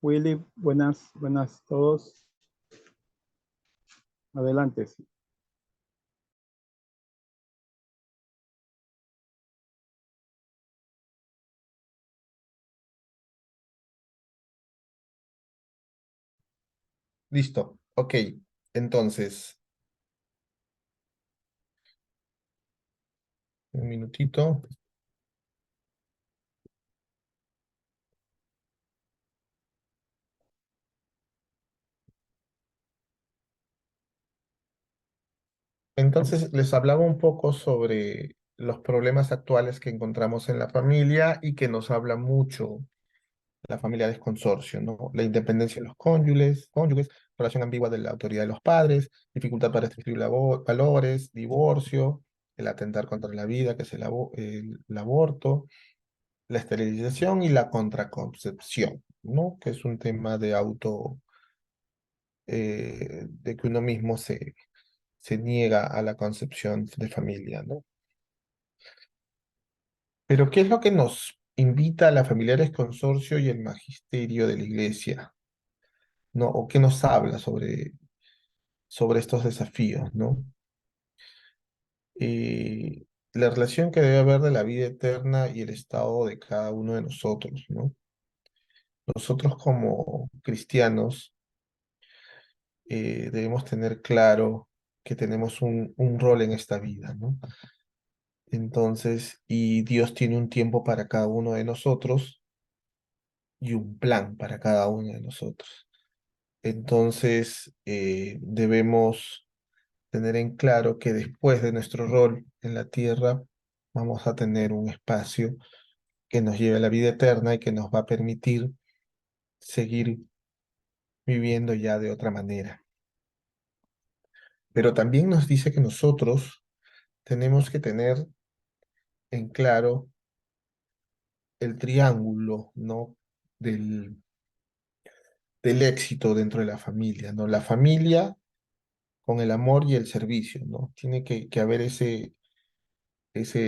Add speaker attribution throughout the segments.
Speaker 1: Willy, buenas todos. Adelante. Sí.
Speaker 2: Listo, ok. Entonces, un minutito. Entonces, les hablaba un poco sobre los problemas actuales que encontramos en la familia y que nos habla mucho la familia de consorcio, ¿no? La independencia de los cónyuges, relación ambigua de la autoridad de los padres, dificultad para escribir valores, divorcio, el atentar contra la vida, que es el aborto, la esterilización y la contraconcepción, ¿no? Que es un tema de de que uno mismo se niega a la concepción de familia, ¿no? Pero ¿qué es lo que nos invita a la familiares consorcio y el magisterio de la iglesia, ¿no? ¿O qué nos habla sobre estos desafíos, ¿no? Eh, la relación que debe haber de la vida eterna y el estado de cada uno de nosotros, ¿no? Nosotros como cristianos debemos tener claro que tenemos un rol en esta vida, ¿no? Entonces, y Dios tiene un tiempo para cada uno de nosotros y un plan para cada uno de nosotros. Entonces, debemos tener en claro que después de nuestro rol en la tierra, vamos a tener un espacio que nos lleve a la vida eterna y que nos va a permitir seguir viviendo ya de otra manera. Pero también nos dice que nosotros tenemos que tener en claro el triángulo, ¿no? Del éxito dentro de la familia, ¿no? La familia con el amor y el servicio, ¿no? Tiene que haber ese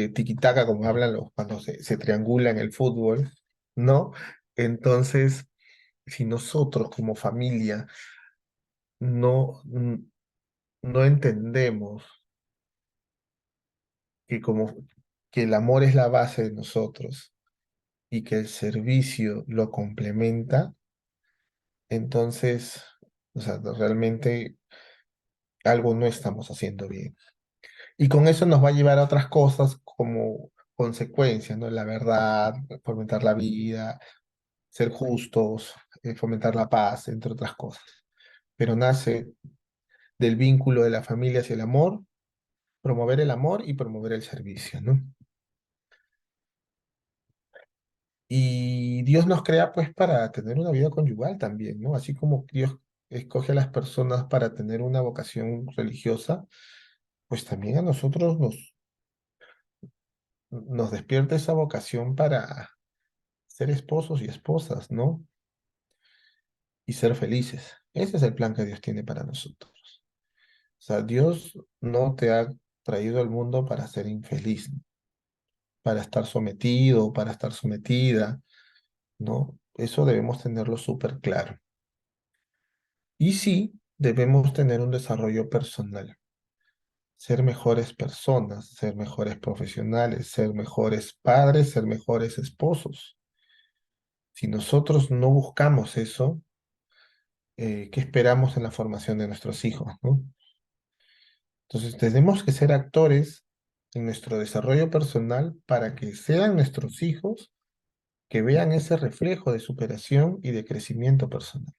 Speaker 2: tiquitaca, como hablan cuando se triangula en el fútbol, ¿no? Entonces, si nosotros como familia no entendemos que, que el amor es la base de nosotros y que el servicio lo complementa, entonces, o sea, realmente algo no estamos haciendo bien. Y con eso nos va a llevar a otras cosas como consecuencias, ¿no? La verdad, fomentar la vida, ser justos, fomentar la paz, entre otras cosas. Pero nace del vínculo de la familia hacia el amor y promover el servicio, ¿no? Y Dios nos crea pues para tener una vida conyugal también, ¿no? Así como Dios escoge a las personas para tener una vocación religiosa, pues también a nosotros nos despierta esa vocación para ser esposos y esposas, ¿no? Y ser felices. Ese es el plan que Dios tiene para nosotros. O sea, Dios no te ha traído al mundo para ser infeliz, ¿no? Para estar sometido, para estar sometida, ¿no? Eso debemos tenerlo súper claro. Y sí, debemos tener un desarrollo personal, ser mejores personas, ser mejores profesionales, ser mejores padres, ser mejores esposos. Si nosotros no buscamos eso, ¿qué esperamos en la formación de nuestros hijos, ¿no? Entonces, tenemos que ser actores en nuestro desarrollo personal para que sean nuestros hijos que vean ese reflejo de superación y de crecimiento personal,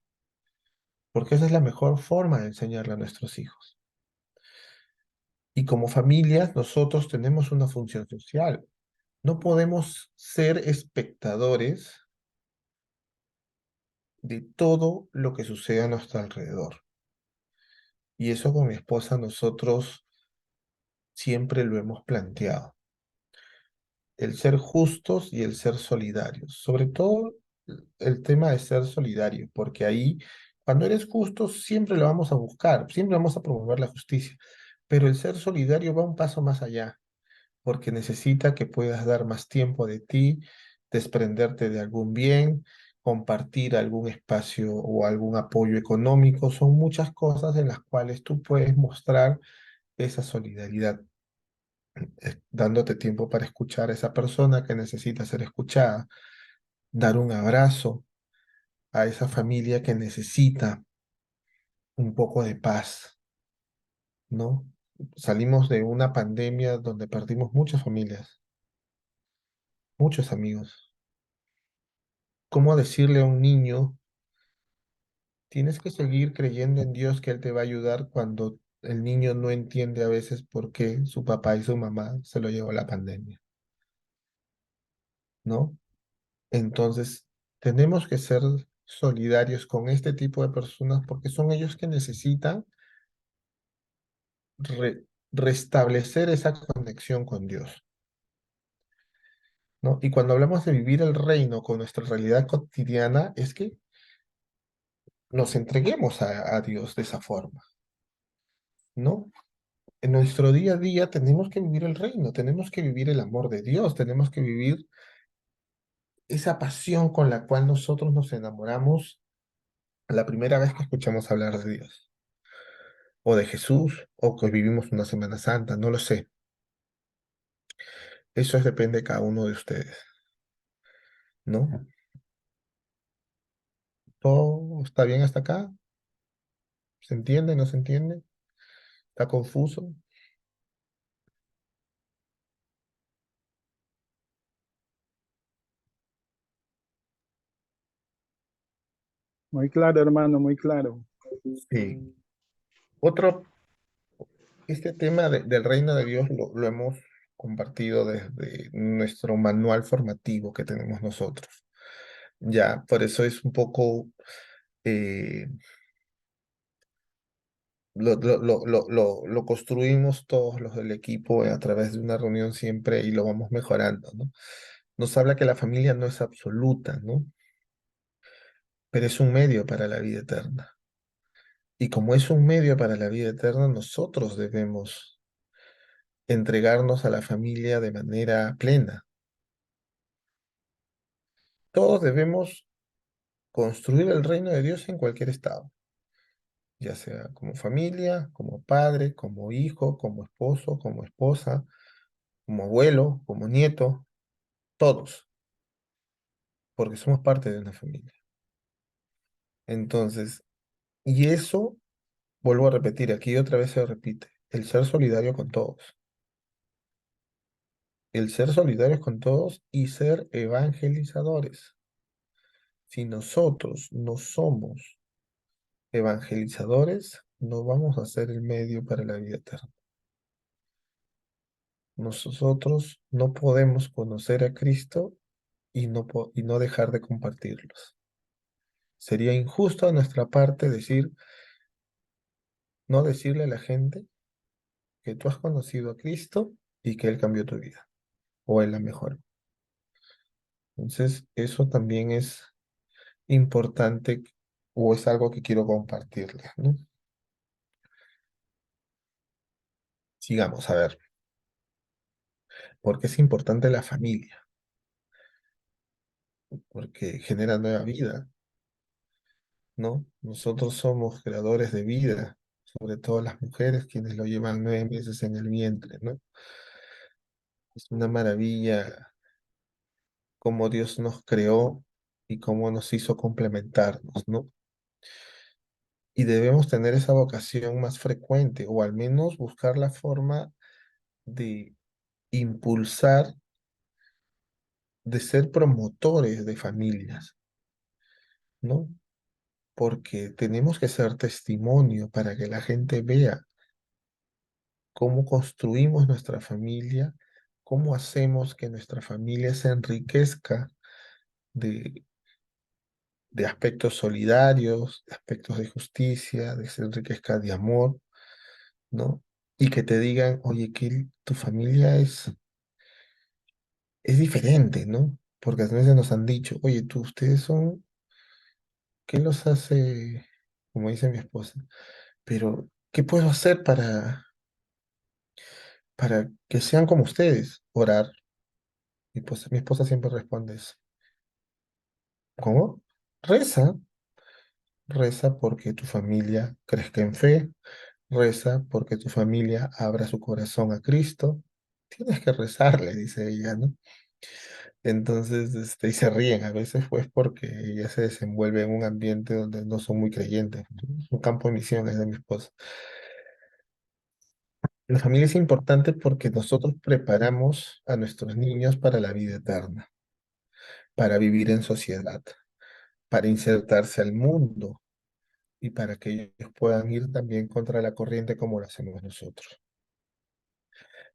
Speaker 2: porque esa es la mejor forma de enseñarle a nuestros hijos. Y como familias, nosotros tenemos una función social. No podemos ser espectadores de todo lo que sucede a nuestro alrededor. Y eso con mi esposa nosotros siempre lo hemos planteado. El ser justos y el ser solidarios. Sobre todo el tema de ser solidario, porque ahí, cuando eres justo, siempre lo vamos a buscar, siempre vamos a promover la justicia. Pero el ser solidario va un paso más allá, porque necesita que puedas dar más tiempo de ti, desprenderte de algún bien, compartir algún espacio o algún apoyo económico, son muchas cosas en las cuales tú puedes mostrar esa solidaridad, dándote tiempo para escuchar a esa persona que necesita ser escuchada, dar un abrazo a esa familia que necesita un poco de paz, ¿no? Salimos de una pandemia donde perdimos muchas familias, muchos amigos. ¿Cómo decirle a un niño, tienes que seguir creyendo en Dios que Él te va a ayudar cuando el niño no entiende a veces por qué su papá y su mamá se lo llevó la pandemia, ¿no? Entonces, tenemos que ser solidarios con este tipo de personas porque son ellos que necesitan re- restablecer esa conexión con Dios, ¿no? Y cuando hablamos de vivir el reino con nuestra realidad cotidiana, es que nos entreguemos a Dios de esa forma, ¿no? En nuestro día a día tenemos que vivir el reino, tenemos que vivir el amor de Dios, tenemos que vivir esa pasión con la cual nosotros nos enamoramos la primera vez que escuchamos hablar de Dios, o de Jesús, o que vivimos una Semana Santa, no lo sé. Eso depende de cada uno de ustedes, ¿no? ¿Todo está bien hasta acá? ¿Se entiende? ¿No se entiende? ¿Está confuso?
Speaker 1: Muy claro, hermano, muy claro.
Speaker 2: Sí. Otro, este tema del reino de Dios lo hemos compartido desde nuestro manual formativo que tenemos nosotros. Ya, por eso es un poco, eh, lo construimos todos los del equipo a través de una reunión siempre y lo vamos mejorando, ¿no? Nos habla que la familia no es absoluta, ¿no? Pero es un medio para la vida eterna. Y como es un medio para la vida eterna, nosotros debemos entregarnos a la familia de manera plena. Todos debemos construir el reino de Dios en cualquier estado, ya sea como familia, como padre, como hijo, como esposo, como esposa, como abuelo, como nieto, todos, porque somos parte de una familia. Entonces, y eso, vuelvo a repetir, aquí otra vez se repite, el ser solidario con todos, el ser solidarios con todos y ser evangelizadores. Si nosotros no somos evangelizadores, no vamos a ser el medio para la vida eterna. Nosotros no podemos conocer a Cristo y no dejar de compartirlos. Sería injusto a nuestra parte decir, no decirle a la gente que tú has conocido a Cristo y que Él cambió tu vida o Él la mejor. Entonces, eso también es importante o es algo que quiero compartirles, ¿no? Sigamos, a ver, porque es importante la familia, porque genera nueva vida, ¿no? Nosotros somos creadores de vida, sobre todo las mujeres, quienes lo llevan 9 meses en el vientre, ¿no? Es una maravilla cómo Dios nos creó y cómo nos hizo complementarnos, ¿no? Y debemos tener esa vocación más frecuente, o al menos buscar la forma de impulsar, de ser promotores de familias, ¿no? Porque tenemos que ser testimonio para que la gente vea cómo construimos nuestra familia, cómo hacemos que nuestra familia se enriquezca de, de aspectos solidarios, de aspectos de justicia, de se enriquezca de amor, ¿no? Y que te digan, oye, que tu familia es diferente, ¿no? Porque a veces nos han dicho, oye, ustedes son, ¿qué los hace, como dice mi esposa? Pero, ¿qué puedo hacer para que sean como ustedes? Orar. Y pues mi esposa siempre responde eso. ¿Cómo? Reza, reza porque tu familia crezca en fe, reza porque tu familia abra su corazón a Cristo. Tienes que rezarle, dice ella, ¿no? Entonces, y se ríen a veces, pues, porque ella se desenvuelve en un ambiente donde no son muy creyentes. Es un campo de misiones de mi esposa. La familia es importante porque nosotros preparamos a nuestros niños para la vida eterna, para vivir en sociedad, para insertarse al mundo y para que ellos puedan ir también contra la corriente como lo hacemos nosotros.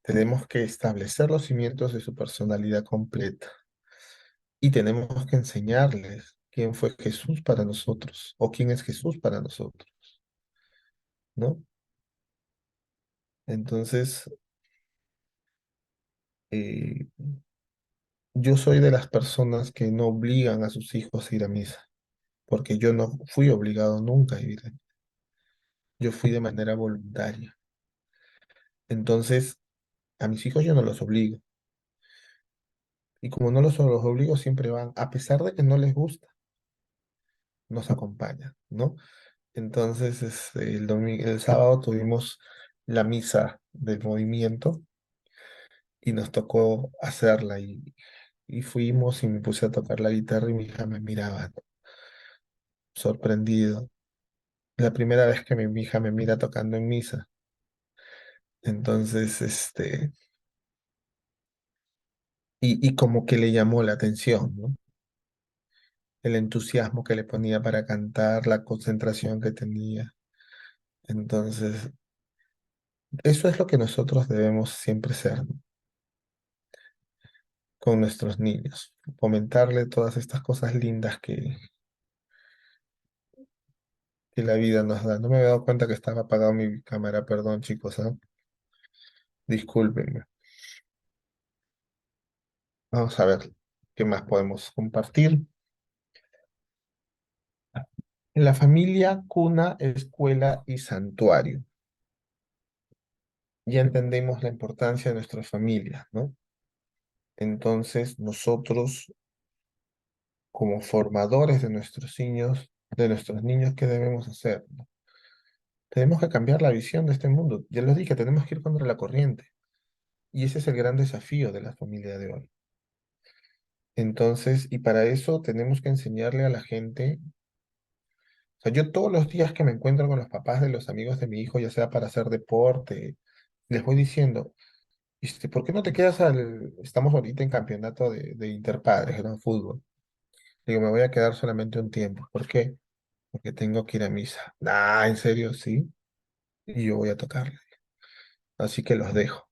Speaker 2: Tenemos que establecer los cimientos de su personalidad completa y tenemos que enseñarles quién fue Jesús para nosotros o quién es Jesús para nosotros, ¿no? Entonces, eh, yo soy de las personas que no obligan a sus hijos a ir a misa, porque yo no fui obligado nunca a ir a misa. Yo fui de manera voluntaria. Entonces, a mis hijos yo no los obligo. Y como no los obligo, siempre van, a pesar de que no les gusta, nos acompañan, ¿no? Entonces, el sábado tuvimos la misa del movimiento y nos tocó hacerla y fuimos y me puse a tocar la guitarra y mi hija me miraba, ¿no? Sorprendido. La primera vez que mi hija me mira tocando en misa. Entonces, y como que le llamó la atención, ¿no? El entusiasmo que le ponía para cantar, la concentración que tenía. Entonces, eso es lo que nosotros debemos siempre ser, ¿no? Con nuestros niños, fomentarle todas estas cosas lindas que la vida nos da. No me había dado cuenta que estaba apagado mi cámara, perdón chicos, ¿ah? Discúlpenme. Vamos a ver qué más podemos compartir. En la familia, cuna, escuela y santuario. Ya entendemos la importancia de nuestra familia, ¿no? Entonces, nosotros, como formadores de nuestros niños, ¿qué debemos hacer? ¿No? Tenemos que cambiar la visión de este mundo. Ya les dije, tenemos que ir contra la corriente. Y ese es el gran desafío de la familia de hoy. Entonces, y para eso tenemos que enseñarle a la gente. O sea, yo todos los días que me encuentro con los papás de los amigos de mi hijo, ya sea para hacer deporte, les voy diciendo, ¿por qué no te quedas Estamos ahorita en campeonato de interpadres, ¿no? Fútbol. Digo, me voy a quedar solamente un tiempo. ¿Por qué? Porque tengo que ir a misa. Ah, ¿en serio? Sí. Y yo voy a tocarle. Así que los dejo.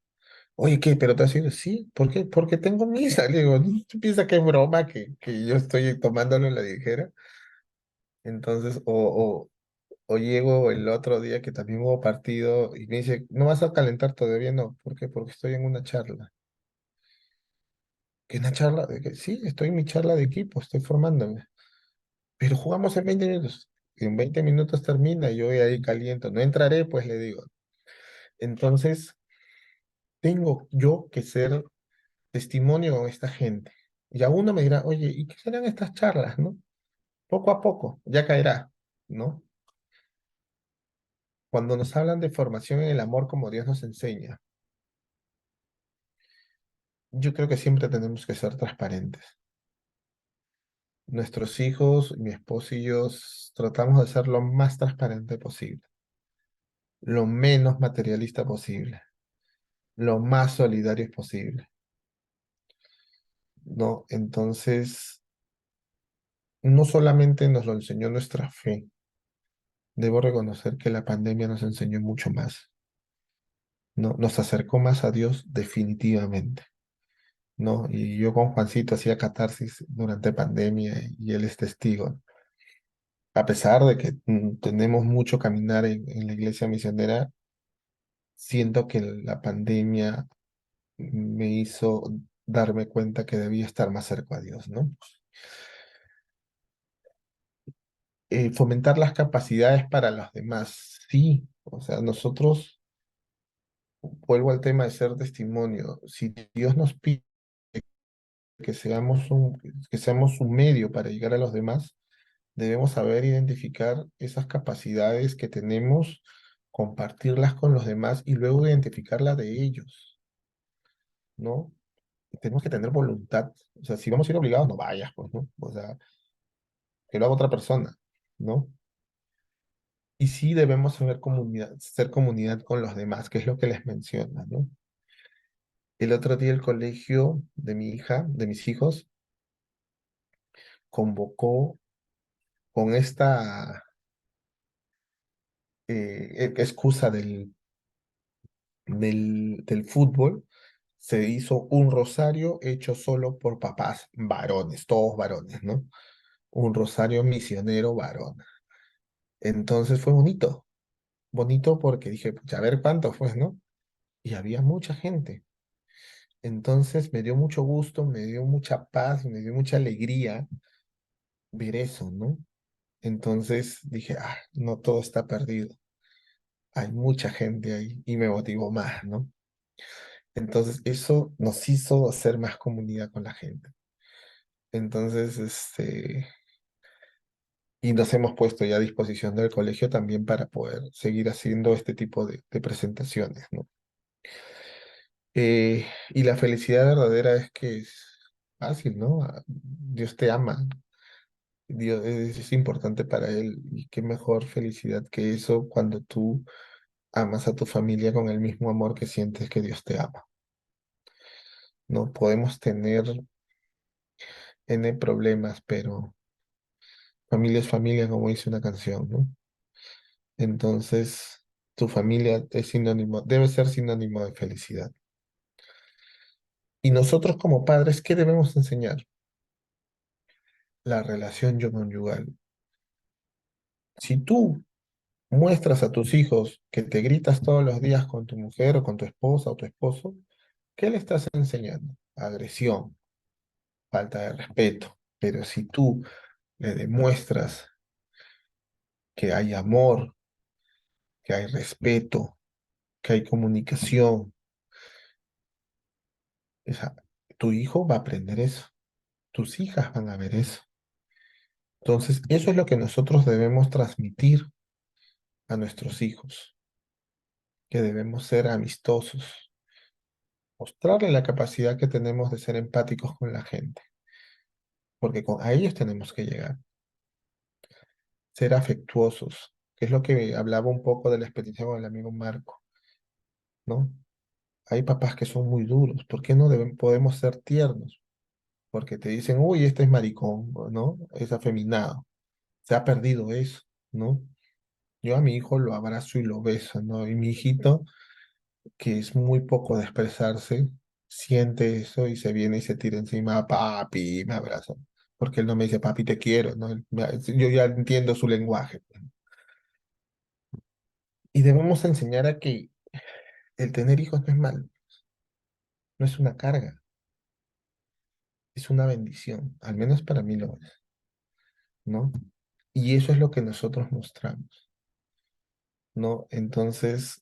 Speaker 2: Oye, ¿qué? ¿Pero te has ido? Sí. ¿Por qué? Porque tengo misa. Le digo, ¿no? ¿Tú piensas que es broma que yo estoy tomándolo en la ligera? Entonces, o llego el otro día que también hubo partido y me dice, ¿no vas a calentar todavía? No. ¿Por qué? Porque estoy en una charla. ¿Qué una charla? ¿De qué? Sí, estoy en mi charla de equipo, estoy formándome. Pero jugamos en 20 minutos. Y en 20 minutos termina y yo voy ahí caliento. No entraré, pues le digo. Entonces, tengo yo que ser testimonio con esta gente. Y a uno me dirá, oye, ¿y qué serán estas charlas, no? Poco a poco, ya caerá, ¿no? Cuando nos hablan de formación en el amor como Dios nos enseña, yo creo que siempre tenemos que ser transparentes. Nuestros hijos, mi esposo y yo tratamos de ser lo más transparente posible, lo menos materialista posible, lo más solidarios posible, ¿no? Entonces, no solamente nos lo enseñó nuestra fe, debo reconocer que la pandemia nos enseñó mucho más, ¿no? Nos acercó más a Dios definitivamente, ¿no? Y yo con Juancito hacía catarsis durante pandemia y él es testigo. A pesar de que tenemos mucho caminar en la iglesia misionera, siento que la pandemia me hizo darme cuenta que debía estar más cerca a Dios, ¿no? Fomentar las capacidades para los demás, sí. O sea, nosotros, vuelvo al tema de ser testimonio, si Dios nos pide que seamos un medio para llegar a los demás, Debemos saber identificar esas capacidades que tenemos, compartirlas con los demás y luego identificar la de ellos, ¿no? Tenemos que tener voluntad. O sea, si vamos a ir obligados, no vayas, pues, ¿no? O sea, que lo haga otra persona, ¿no? Y sí debemos saber comunidad, ser comunidad con los demás, que es lo que les menciona, ¿no? El otro día el colegio de mi hija, de mis hijos, convocó con esta excusa del fútbol, se hizo un rosario hecho solo por papás varones, todos varones, ¿no? Un rosario misionero varón. Entonces fue bonito, bonito porque dije, pucha, a ver cuánto fue, ¿no? Y había mucha gente. Entonces me dio mucho gusto, me dio mucha paz, me dio mucha alegría ver eso, ¿no? Entonces dije, ah, no todo está perdido. Hay mucha gente ahí y me motivó más, ¿no? Entonces eso nos hizo hacer más comunidad con la gente. Entonces, y nos hemos puesto ya a disposición del colegio también para poder seguir haciendo este tipo de presentaciones, ¿no? Y la felicidad verdadera es que es fácil, ¿no? Dios te ama, Dios es importante para Él y qué mejor felicidad que eso cuando tú amas a tu familia con el mismo amor que sientes que Dios te ama. No podemos tener N problemas, pero familia es familia, como dice una canción, ¿no? Entonces, tu familia es sinónimo, debe ser sinónimo de felicidad. Y nosotros como padres, ¿qué debemos enseñar? La relación conyugal. Si tú muestras a tus hijos que te gritas todos los días con tu mujer o con tu esposa o tu esposo, ¿qué le estás enseñando? Agresión, falta de respeto. Pero si tú le demuestras que hay amor, que hay respeto, que hay comunicación, esa- tu hijo va a aprender eso, tus hijas van a ver eso. Entonces, eso es lo que nosotros debemos transmitir a nuestros hijos, que debemos ser amistosos, mostrarle la capacidad que tenemos de ser empáticos con la gente, porque a ellos tenemos que llegar, ser afectuosos, que es lo que hablaba un poco de la experiencia con el amigo Marco, ¿no? Hay papás que son muy duros, ¿por qué no podemos ser tiernos? Porque te dicen, uy, este es maricón, ¿no? Es afeminado, se ha perdido eso, ¿no? Yo a mi hijo lo abrazo y lo beso, ¿no? Y mi hijito, que es muy poco de expresarse, siente eso y se viene y se tira encima, papi, y me abraza. Porque él no me dice, papi, te quiero, ¿no? Yo ya entiendo su lenguaje. Y debemos enseñar a que el tener hijos no es malo, no es una carga, es una bendición, al menos para mí lo es, ¿no? Y eso es lo que nosotros mostramos, ¿no? Entonces,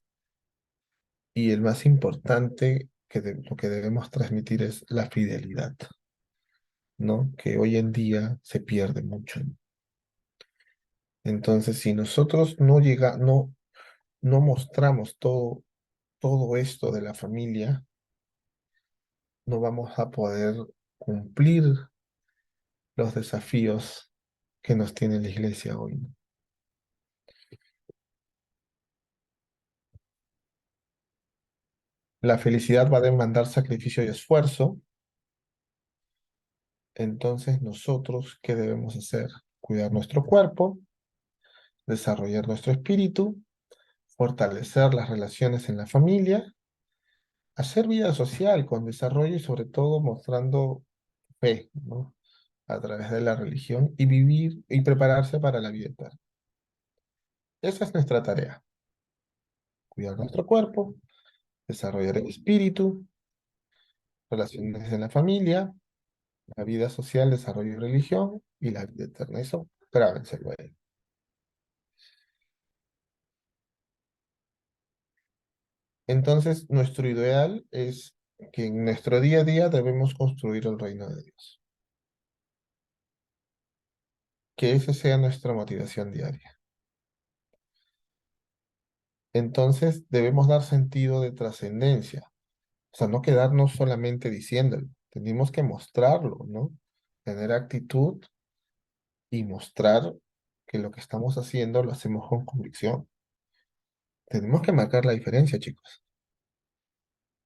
Speaker 2: y el más importante lo que debemos transmitir es la fidelidad, ¿no? Que hoy en día se pierde mucho. Entonces, si nosotros no mostramos todo esto de la familia, no vamos a poder cumplir los desafíos que nos tiene la iglesia hoy, ¿no? La felicidad va a demandar sacrificio y esfuerzo, entonces nosotros, ¿qué debemos hacer? Cuidar nuestro cuerpo, desarrollar nuestro espíritu, fortalecer las relaciones en la familia, hacer vida social con desarrollo y sobre todo mostrando fe, ¿no? A través de la religión y vivir y prepararse para la vida eterna. Esa es nuestra tarea, cuidar nuestro cuerpo, desarrollar el espíritu, relaciones en la familia, la vida social, desarrollo y religión y la vida eterna. Eso, grábenselo ahí. Entonces, nuestro ideal es que en nuestro día a día debemos construir el reino de Dios. que esa sea nuestra motivación diaria. Entonces debemos dar sentido de trascendencia, o sea, no quedarnos solamente diciéndolo, tenemos que mostrarlo, ¿no? Tener actitud y mostrar que lo que estamos haciendo lo hacemos con convicción. Tenemos que marcar la diferencia, chicos.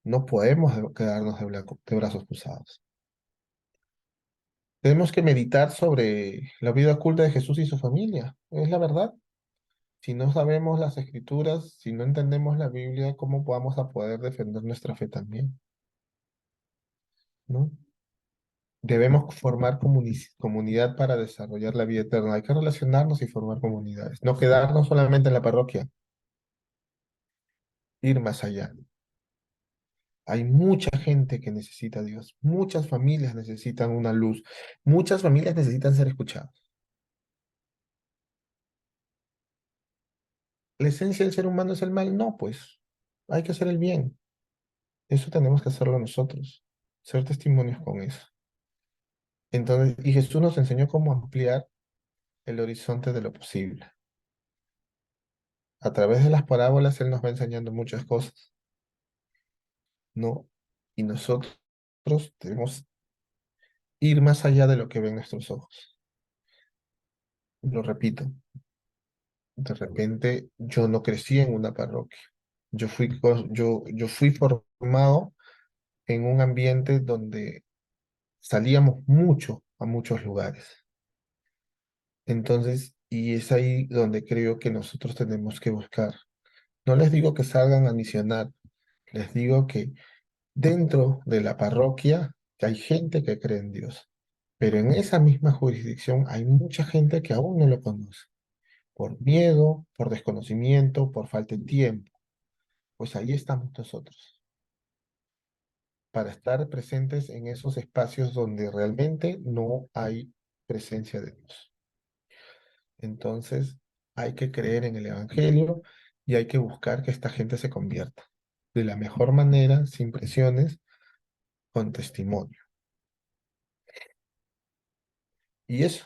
Speaker 2: No podemos quedarnos de brazos cruzados. Tenemos que meditar sobre la vida oculta de Jesús y su familia. Es la verdad. Si no sabemos las escrituras, si no entendemos la Biblia, ¿cómo vamos a poder defender nuestra fe también? ¿No? Debemos formar comunidad para desarrollar la vida eterna. Hay que relacionarnos y formar comunidades. No quedarnos solamente en la parroquia, ir más allá. Hay mucha gente que necesita a Dios. Muchas familias necesitan una luz. Muchas familias necesitan ser escuchadas. ¿La esencia del ser humano es el mal? No, pues hay que hacer el bien. Eso tenemos que hacerlo nosotros. Ser testimonios con eso. Entonces, y Jesús nos enseñó cómo ampliar el horizonte de lo posible. A través de las parábolas, Él nos va enseñando muchas cosas, ¿no? Y nosotros debemos ir más allá de lo que ven nuestros ojos. Lo repito, de repente yo no crecí en una parroquia. Yo fui formado en un ambiente donde salíamos mucho a muchos lugares. Entonces, y es ahí donde creo que nosotros tenemos que buscar. No les digo que salgan a misionar, les digo que dentro de la parroquia hay gente que cree en Dios, pero en esa misma jurisdicción hay mucha gente que aún no lo conoce, por miedo, por desconocimiento, por falta de tiempo. Pues ahí estamos nosotros, para estar presentes en esos espacios donde realmente no hay presencia de Dios. Entonces, hay que creer en el Evangelio y hay que buscar que esta gente se convierta de la mejor manera, sin presiones, con testimonio. Y eso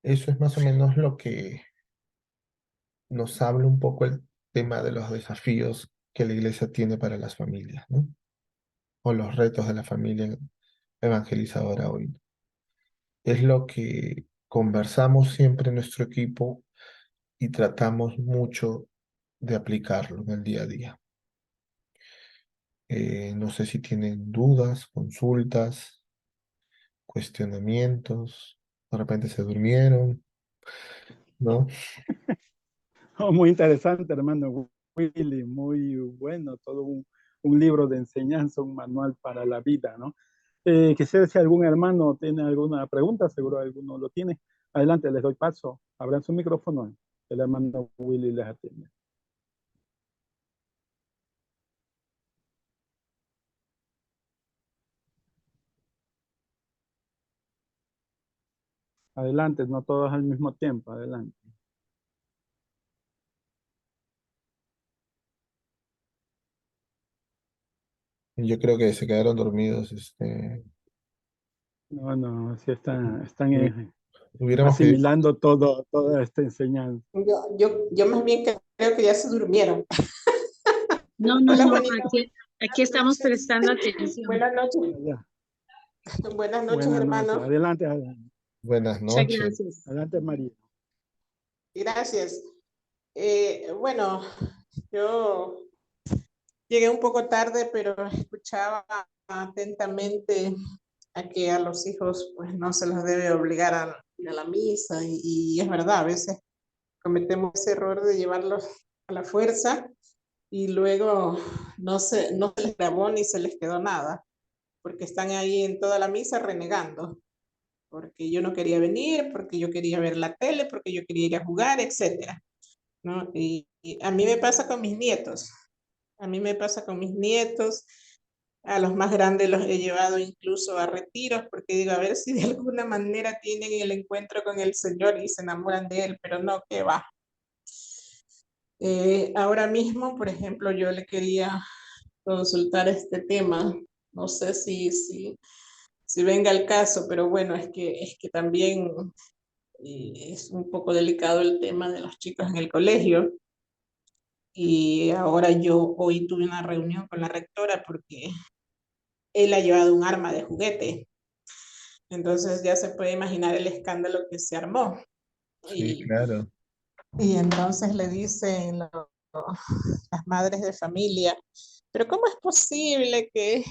Speaker 2: es más o menos lo que nos habla un poco el tema de los desafíos que la iglesia tiene para las familias, ¿no? O los retos de la familia evangelizadora hoy. Es lo que conversamos siempre en nuestro equipo y tratamos mucho de aplicarlo en el día a día. No sé si tienen dudas, consultas, cuestionamientos, de repente se durmieron, ¿no?
Speaker 1: Oh, muy interesante, hermano Willy, muy bueno, todo un libro de enseñanza, un manual para la vida, ¿no? Quisiera si algún hermano tiene alguna pregunta, seguro alguno lo tiene. Adelante, les doy paso. Abran su micrófono. El hermano Willy les atiende. Adelante, no todos al mismo tiempo. Adelante.
Speaker 2: Yo creo que se quedaron dormidos,
Speaker 1: No, no, sí están
Speaker 2: hubi- hubiéramos pedido,
Speaker 1: asimilando toda esta enseñanza.
Speaker 3: Yo más bien creo que ya se durmieron.
Speaker 4: No, no,
Speaker 3: Hola,
Speaker 4: no,
Speaker 3: Juanita.
Speaker 4: aquí estamos prestando atención.
Speaker 3: Buenas noches.
Speaker 1: Ya,
Speaker 3: Buenas noches,
Speaker 1: buenas noches.
Speaker 3: hermano.
Speaker 1: Adelante, adelante.
Speaker 2: buenas
Speaker 4: Muchas
Speaker 2: noches.
Speaker 4: gracias.
Speaker 1: Adelante, María.
Speaker 3: Gracias. Bueno, yo llegué un poco tarde, pero escuchaba atentamente a que a los hijos pues no se los debe obligar a ir a la misa y es verdad, a veces cometemos ese error de llevarlos a la fuerza y luego no se les grabó ni se les quedó nada, porque están ahí en toda la misa renegando, porque yo no quería venir, porque yo quería ver la tele, porque yo quería ir a jugar, etcétera, ¿no? Y a mí me pasa con mis nietos, a mí me pasa con mis nietos, a los más grandes los he llevado incluso a retiros, porque digo, a ver si de alguna manera tienen el encuentro con el Señor y se enamoran de Él, pero no, que va. Ahora mismo, por ejemplo, yo le quería consultar este tema, no sé si venga el caso, pero bueno, es que también y es un poco delicado el tema de los chicos en el colegio. Y ahora yo hoy tuve una reunión con la rectora porque él ha llevado un arma de juguete. Entonces ya se puede imaginar el escándalo que se armó.
Speaker 2: Sí,
Speaker 3: Y,
Speaker 2: claro.
Speaker 3: y entonces le dicen las madres de familia, pero ¿cómo es posible que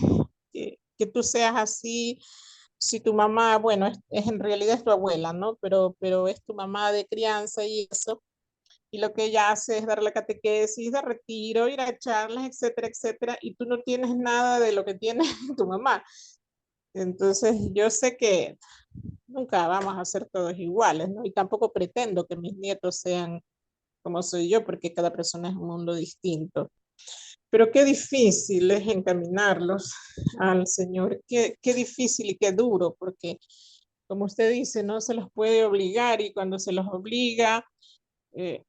Speaker 3: tú seas así si tu mamá, bueno, en realidad es tu abuela, ¿no? Pero es tu mamá de crianza y eso, y lo que ella hace es dar la catequesis de retiro, ir a charlas, etcétera, etcétera, y tú no tienes nada de lo que tiene tu mamá. Entonces, yo sé que nunca vamos a ser todos iguales, ¿no? Y tampoco pretendo que mis nietos sean como soy yo, porque cada persona es un mundo distinto. Pero qué difícil es encaminarlos al Señor, qué difícil y qué duro, porque como usted dice, no se los puede obligar y cuando se los obliga, eh,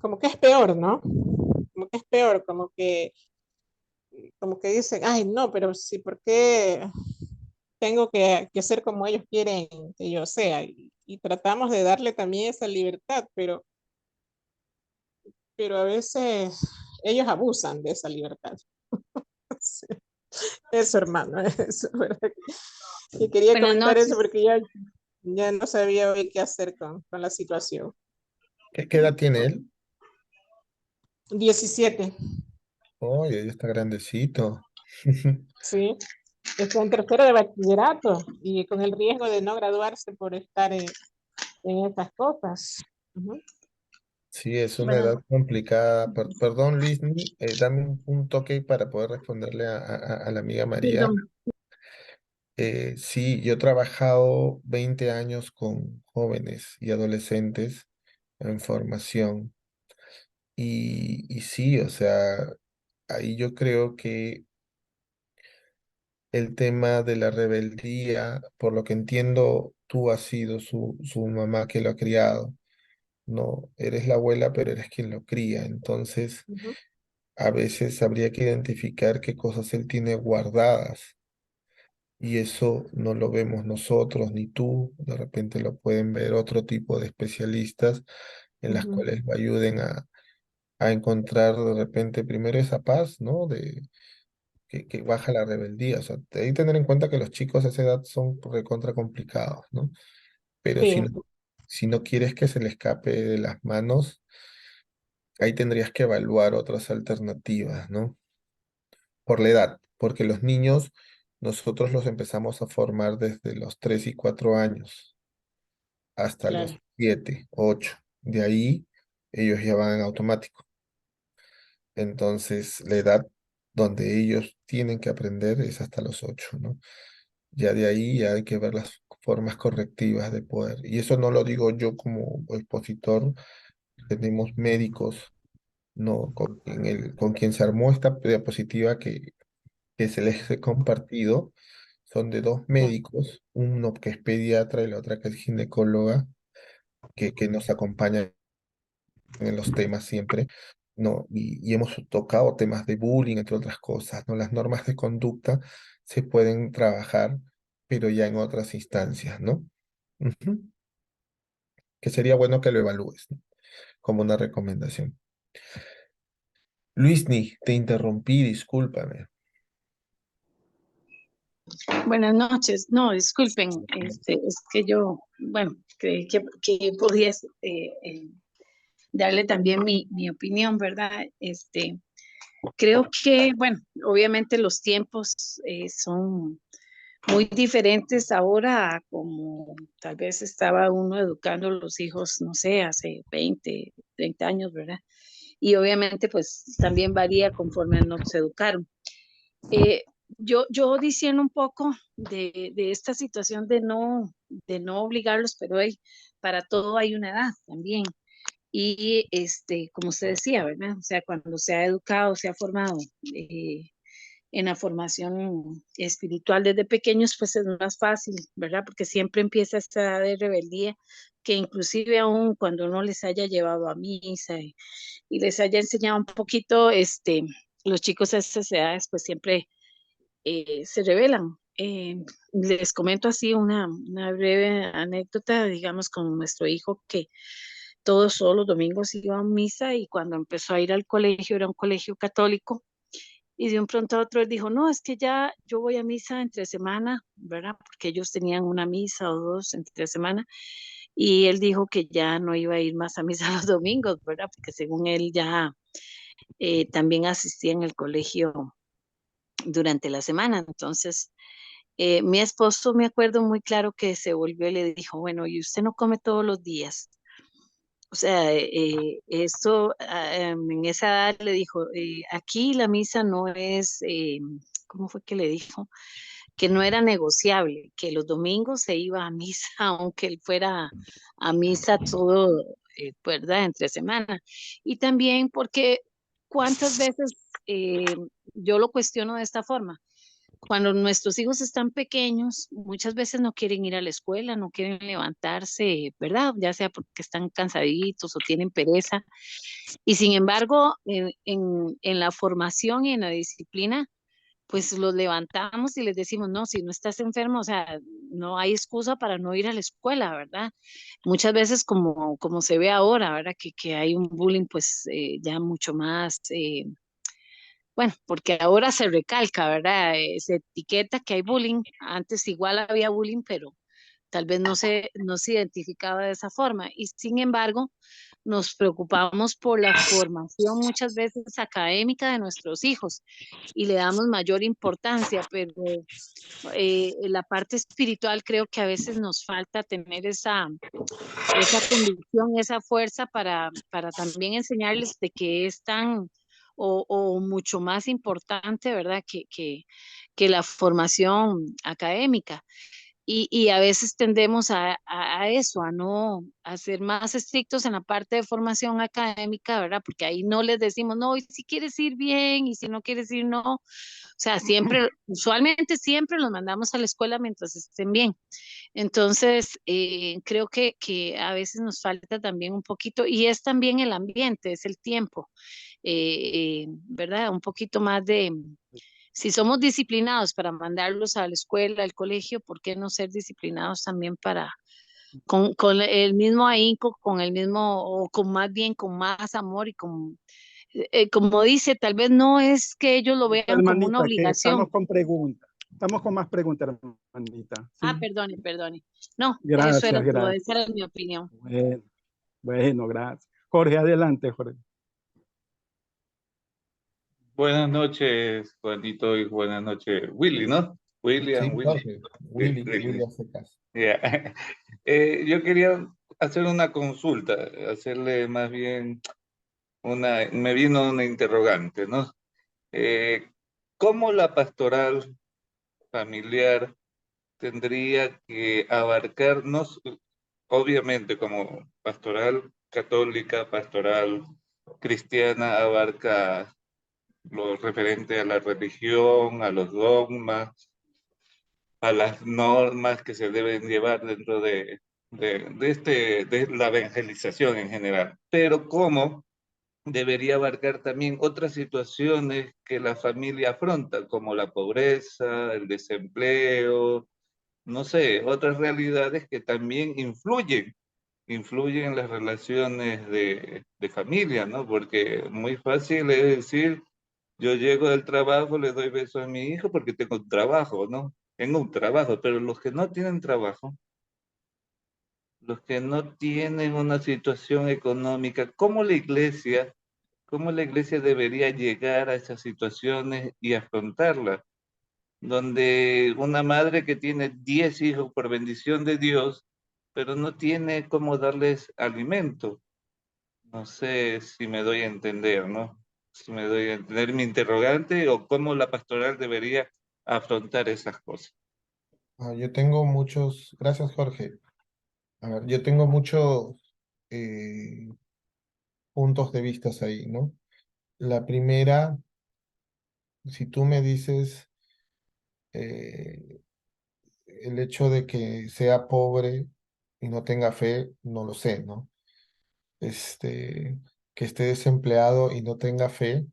Speaker 3: como que es peor, ¿no? Como que es peor, como que dicen, ay, no, pero sí, ¿por qué tengo que ser como ellos quieren que yo sea? Y tratamos de darle también esa libertad, pero a veces ellos abusan de esa libertad. Sí. Eso, hermano, eso, ¿verdad? Y quería
Speaker 4: Buenas
Speaker 3: comentar eso
Speaker 4: noches.
Speaker 3: porque ya no sabía hoy qué hacer con la situación.
Speaker 2: ¿Qué edad tiene él?
Speaker 3: 17,
Speaker 2: Oye, ya está grandecito.
Speaker 3: sí. Está en tercero de bachillerato y con el riesgo de no graduarse por estar en estas cosas. Ujú.
Speaker 2: Sí, es una
Speaker 4: Buenas,
Speaker 2: edad complicada. Perdón, Luis, dame un toque para poder responderle a la amiga María.
Speaker 4: perdón.
Speaker 2: Sí, yo he trabajado 20 años con jóvenes y adolescentes en formación. Y sí, o sea, ahí yo creo que el tema de la rebeldía, por lo que entiendo, tú has sido su mamá que lo ha criado. No, eres la abuela, pero eres quien lo cría. Entonces,
Speaker 3: Ujú.
Speaker 2: a veces habría que identificar qué cosas él tiene guardadas. Y eso no lo vemos nosotros ni tú. De repente lo pueden ver otro tipo de especialistas en las
Speaker 3: Ujú.
Speaker 2: cuales lo ayuden a encontrar de repente primero esa paz, ¿no? Que baja la rebeldía. O sea, hay que tener en cuenta que los chicos a esa edad son recontra complicados, ¿no? Pero
Speaker 3: Sí,
Speaker 2: si no quieres que se le escape de las manos, ahí tendrías que evaluar otras alternativas, ¿no? Por la edad, porque los niños nosotros los empezamos a formar desde los 3 y 4 años hasta
Speaker 3: claro.
Speaker 2: los 7, 8. De ahí ellos ya van en automático. Entonces, la edad donde ellos tienen que aprender es hasta los 8, ¿no? Ya de ahí ya hay que ver las formas correctivas de poder. Y eso no lo digo yo como expositor, tenemos médicos, ¿no? Con quien se armó esta diapositiva que se les he compartido, son de dos
Speaker 3: Ya.
Speaker 2: médicos, uno que es pediatra y la otra que es ginecóloga, que nos acompañan en los temas siempre, ¿no? Y hemos tocado temas de bullying, entre otras cosas, ¿no? Las normas de conducta se pueden trabajar, pero ya en otras instancias, ¿no? Ujú. Que sería bueno que lo evalúes, ¿no? Como una recomendación. Luisni, te interrumpí, discúlpame.
Speaker 4: Buenas noches. No, disculpen, es que yo, bueno, creí que podía darle también mi opinión, ¿verdad? Creo que, bueno, obviamente los tiempos son muy diferentes ahora a como tal vez estaba uno educando a los hijos, no sé, hace 20, 30 años, ¿verdad? Y obviamente pues también varía conforme nos educaron. Eh, yo diciendo un poco de esta situación de no obligarlos, pero para todo hay una edad también. Y como usted decía, ¿verdad? O sea, cuando se ha educado, se ha formado en la formación espiritual desde pequeños, pues es más fácil, ¿verdad? Porque siempre empieza esta edad de rebeldía que inclusive aún cuando uno les haya llevado a misa y les haya enseñado un poquito, los chicos a esas edades pues siempre se rebelan, les comento así una breve anécdota, digamos, con nuestro hijo que todos los domingos iba a misa y cuando empezó a ir al colegio, era un colegio católico, y de un pronto a otro él dijo, no, es que ya yo voy a misa entre semana, ¿verdad? Porque ellos tenían una misa o dos entre semana, y él dijo que ya no iba a ir más a misa los domingos, ¿verdad? Porque según él ya también asistía en el colegio durante la semana. Entonces, mi esposo me acuerdo muy claro que se volvió y le dijo, bueno, ¿y usted no come todos los días? O sea, esto en esa edad le dijo, aquí la misa no es, ¿cómo fue que le dijo? Que no era negociable, que los domingos se iba a misa, aunque él fuera a misa todo, ¿verdad? Entre semana. Y también porque cuántas veces yo lo cuestiono de esta forma. Cuando nuestros hijos están pequeños, muchas veces no quieren ir a la escuela, no quieren levantarse, ¿verdad? Ya sea porque están cansaditos o tienen pereza. Y sin embargo, en la formación y en la disciplina, pues los levantamos y les decimos, no, si no estás enfermo, o sea, no hay excusa para no ir a la escuela, ¿verdad? Muchas veces como se ve ahora, ¿verdad? Que hay un bullying pues ya mucho más, bueno, porque ahora se recalca, ¿verdad? Se etiqueta que hay bullying, antes igual había bullying, pero tal vez no se identificaba de esa forma. Y sin embargo, nos preocupamos por la formación muchas veces académica de nuestros hijos y le damos mayor importancia, pero en la parte espiritual creo que a veces nos falta tener esa convicción, esa fuerza para también enseñarles de que es tan o mucho más importante, ¿verdad? Que la formación académica. Y a veces tendemos a eso, a no a ser más estrictos en la parte de formación académica, ¿verdad? Porque ahí no les decimos, no, y si quieres ir bien, y si no quieres ir, no. O sea, siempre, usualmente siempre los mandamos a la escuela mientras estén bien. Entonces, creo que a veces nos falta también un poquito, y es también el ambiente, es el tiempo, ¿verdad? Un poquito más de, si somos disciplinados para mandarlos a la escuela, al colegio, ¿por qué no ser disciplinados también con el mismo ahínco, con el mismo, o con más bien, con más amor y como dice, tal vez no es que ellos lo vean como una
Speaker 1: Hermanita, que estamos
Speaker 4: obligación.
Speaker 1: con preguntas. Estamos con más preguntas, hermanita.
Speaker 4: Ah,
Speaker 1: Sí,
Speaker 4: perdone, perdone. No, eso
Speaker 1: gracias,
Speaker 4: era todo,
Speaker 1: gracias.
Speaker 4: esa era mi opinión.
Speaker 1: Bueno, bueno, gracias. Jorge, adelante, Jorge.
Speaker 5: Buenas noches, Juanito, y buenas noches, Willy, ¿no? William,
Speaker 2: Sí,
Speaker 5: Willy.
Speaker 2: Jorge,
Speaker 5: Willy.
Speaker 2: Willy hace caso.
Speaker 5: Ya. Yo quería hacer una consulta, hacerle más bien me vino una interrogante, ¿no? Eh, ¿Cómo la pastoral familiar tendría que abarcarnos, obviamente como pastoral católica, pastoral cristiana, abarca lo referente a la religión, a los dogmas, a las normas que se deben llevar dentro de la evangelización en general? Pero cómo debería abarcar también otras situaciones que la familia afronta, como la pobreza, el desempleo, no sé, otras realidades que también influyen en las relaciones de familia, ¿no? Porque muy fácil es decir, yo llego del trabajo, le doy beso a mi hijo porque tengo un trabajo, ¿no? Tengo un trabajo, pero los que no tienen trabajo, los que no tienen una situación económica, cómo la iglesia debería llegar a esas situaciones y afrontarlas? Donde una madre que tiene 10 hijos por bendición de Dios, pero no tiene cómo darles alimento. No sé si me doy a entender, ¿no? Si me doy a entender mi interrogante o cómo la pastoral debería afrontar esas cosas.
Speaker 2: Yo tengo muchos, gracias Jorge. A ver, yo tengo muchos eh, puntos de vista ahí, ¿no? La primera, si tú me dices eh, el hecho de que sea pobre y no tenga fe, no lo sé, ¿no? Que esté desempleado y no tenga fe,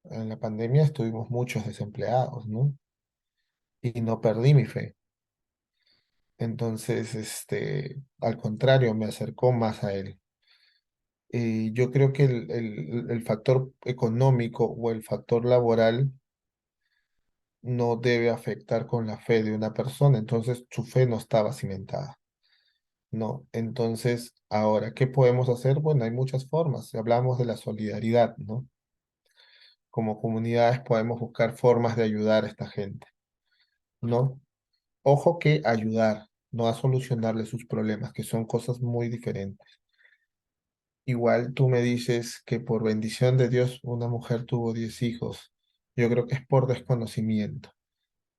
Speaker 2: en la pandemia estuvimos muchos desempleados, ¿no? y no perdí mi fe. Entonces, al contrario, me acercó más a Él. Yo creo que el factor económico o el factor laboral no debe afectar con la fe de una persona, entonces su fe no estaba cimentada, ¿no? Entonces, ahora, ¿qué podemos hacer? Bueno, hay muchas formas. Hablamos de la solidaridad, ¿no? Como comunidades podemos buscar formas de ayudar a esta gente, ¿no? Ojo que ayudar, no a solucionarle sus problemas, que son cosas muy diferentes. Igual tú me dices que por bendición de Dios una mujer tuvo 10 hijos. Yo creo que es por desconocimiento.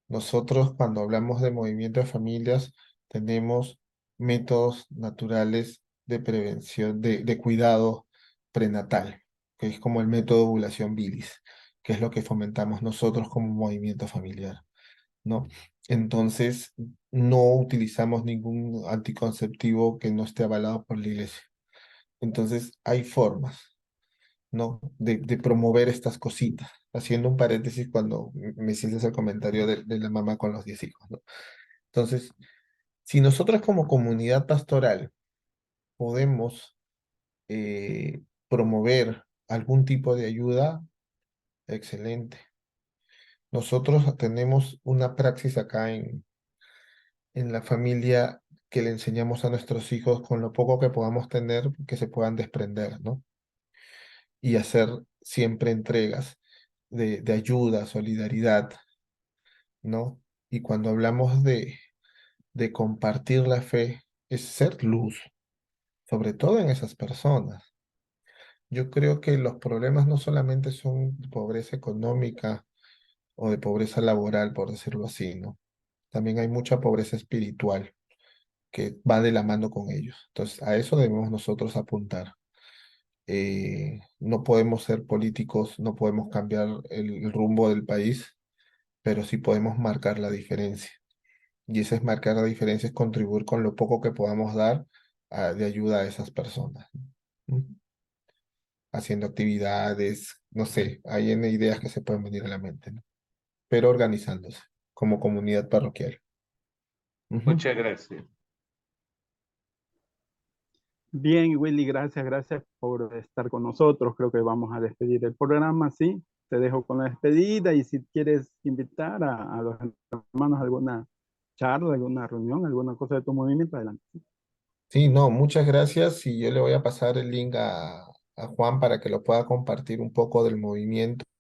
Speaker 2: Nosotros cuando hablamos de movimiento de familias tenemos métodos naturales de prevención, de cuidado prenatal, que es como el método de ovulación bilis, que es lo que fomentamos nosotros como movimiento familiar, ¿no? Entonces, no utilizamos ningún anticonceptivo que no esté avalado por la iglesia. Entonces, hay formas, ¿no? De promover estas cositas. Haciendo un paréntesis cuando me hiciste ese comentario de la mamá con los 10 hijos, ¿no? Entonces, si nosotros como comunidad pastoral podemos promover algún tipo de ayuda, excelente. Nosotros tenemos una praxis acá en la familia que le enseñamos a nuestros hijos con lo poco que podamos tener, que se puedan desprender, ¿no? Y hacer siempre entregas de ayuda, solidaridad, ¿no? Y cuando hablamos de compartir la fe, es ser luz, sobre todo en esas personas. Yo creo que los problemas no solamente son de pobreza económica o de pobreza laboral, por decirlo así, ¿no? También hay mucha pobreza espiritual que va de la mano con ellos. Entonces, a eso debemos nosotros apuntar. No podemos ser políticos, no podemos cambiar el rumbo del país, pero sí podemos marcar la diferencia. Y ese es marcar la diferencia, es contribuir con lo poco que podamos dar de ayuda a esas personas, ¿no? Haciendo actividades, no sé, hay N ideas que se pueden venir a la mente, ¿no? Pero organizándose como comunidad parroquial. Ujú.
Speaker 5: Muchas gracias.
Speaker 1: Bien, Willy, gracias por estar con nosotros. Creo que vamos a despedir el programa, ¿sí? Te dejo con la despedida y si quieres invitar a los hermanos a alguna charla, alguna reunión, alguna cosa de tu movimiento, adelante.
Speaker 2: Sí, no, muchas gracias y yo le voy a pasar el link a Juan para que lo pueda compartir un poco del movimiento